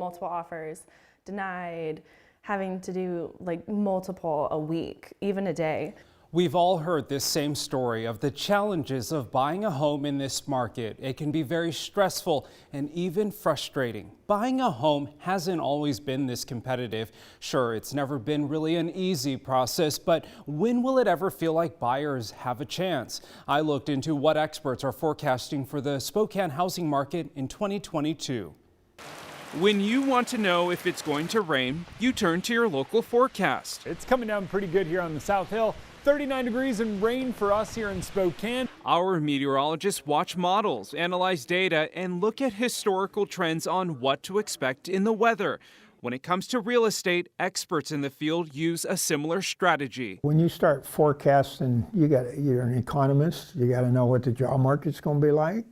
multiple offers, denied, having to do like multiple a week, even a day. We've all heard this same story of the challenges of buying a home in this market. It can be very stressful and even frustrating. Buying a home hasn't always been this competitive. Sure, it's never been really an easy process, but when will it ever feel like buyers have a chance? I looked into what experts are forecasting for the Spokane housing market in 2022. When you want to know if it's going to rain, you turn to your local forecast. It's coming down pretty good here on the South Hill. 39 degrees and rain for us here in Spokane. Our meteorologists watch models, analyze data, and look at historical trends on what to expect in the weather. When it comes to real estate, experts in the field use a similar strategy. When you start forecasting, you're an economist, you got to know what the job market's going to be like,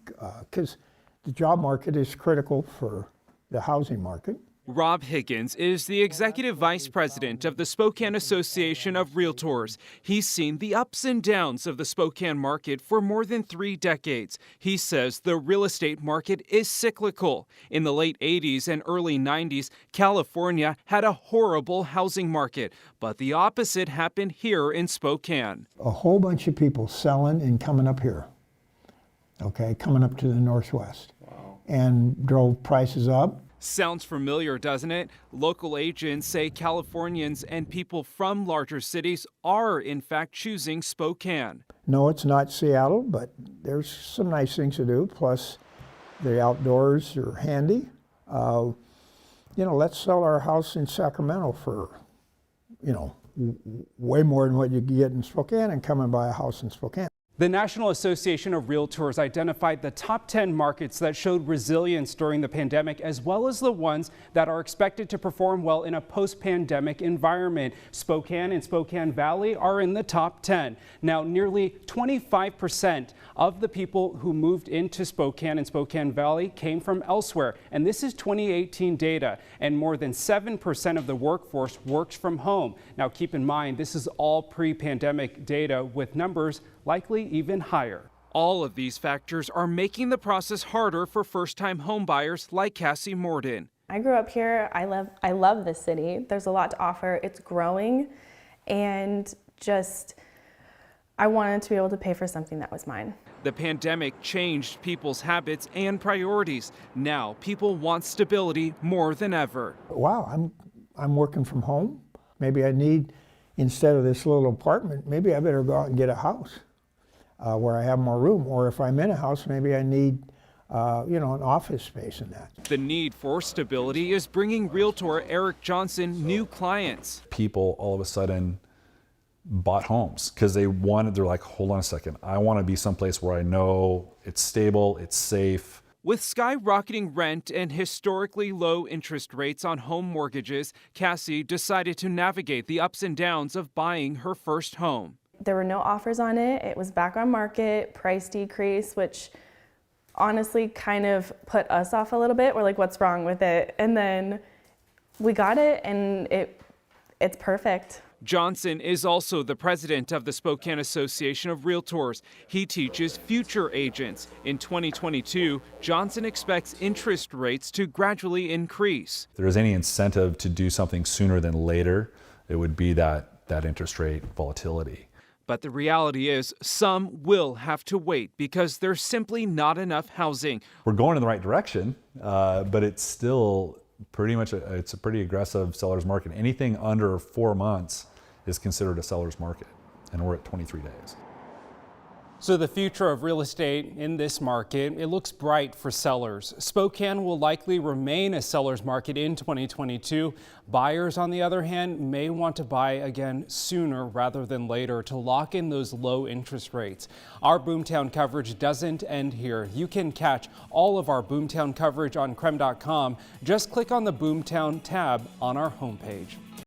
because the job market is critical for the housing market. Rob Higgins is the executive vice president of the Spokane Association of Realtors. He's seen the ups and downs of the Spokane market for more than 3 decades. He says the real estate market is cyclical. In the late 80s and early 90s, California had a horrible housing market, but the opposite happened here in Spokane. A whole bunch of people selling and coming up here, okay, coming up to the Northwest. Wow. And drove prices up. Sounds familiar, doesn't it? Local agents say Californians and people from larger cities are, in fact, choosing Spokane. No, it's not Seattle, but there's some nice things to do. Plus, the outdoors are handy. Let's sell our house in Sacramento for, way more than what you get in Spokane and come and buy a house in Spokane. The National Association of Realtors identified the top 10 markets that showed resilience during the pandemic, as well as the ones that are expected to perform well in a post-pandemic environment. Spokane and Spokane Valley are in the top 10. Now, nearly 25% of the people who moved into Spokane and Spokane Valley came from elsewhere, and this is 2018 data, and more than 7% of the workforce works from home. Now, keep in mind, this is all pre-pandemic data with numbers likely even higher. All of these factors are making the process harder for first-time homebuyers like Cassie Morden. I grew up here. I love this city. There's a lot to offer. It's growing, and I wanted to be able to pay for something that was mine. The pandemic changed people's habits and priorities. Now people want stability more than ever. Wow, I'm working from home. Maybe I need, instead of this little apartment, maybe I better go out and get a house. Where I have more room, or if I'm in a house, maybe I need, an office space in that. The need for stability is bringing realtor Eric Johnson new clients. People all of a sudden bought homes because they're like, hold on a second, I want to be someplace where I know it's stable, it's safe. With skyrocketing rent and historically low interest rates on home mortgages, Cassie decided to navigate the ups and downs of buying her first home. There were no offers on it. It was back on market, price decrease, which honestly kind of put us off a little bit. We're like, what's wrong with it? And then we got it, and it's perfect. Johnson is also the president of the Spokane Association of Realtors. He teaches future agents. In 2022, Johnson expects interest rates to gradually increase. If there is any incentive to do something sooner than later, it would be that interest rate volatility. But the reality is some will have to wait because there's simply not enough housing. We're going in the right direction, but it's still pretty much it's a pretty aggressive seller's market. Anything under 4 months is considered a seller's market, and we're at 23 days. So the future of real estate in this market, it looks bright for sellers. Spokane will likely remain a seller's market in 2022. Buyers, on the other hand, may want to buy again sooner rather than later to lock in those low interest rates. Our Boomtown coverage doesn't end here. You can catch all of our Boomtown coverage on KREM.com. Just click on the Boomtown tab on our homepage.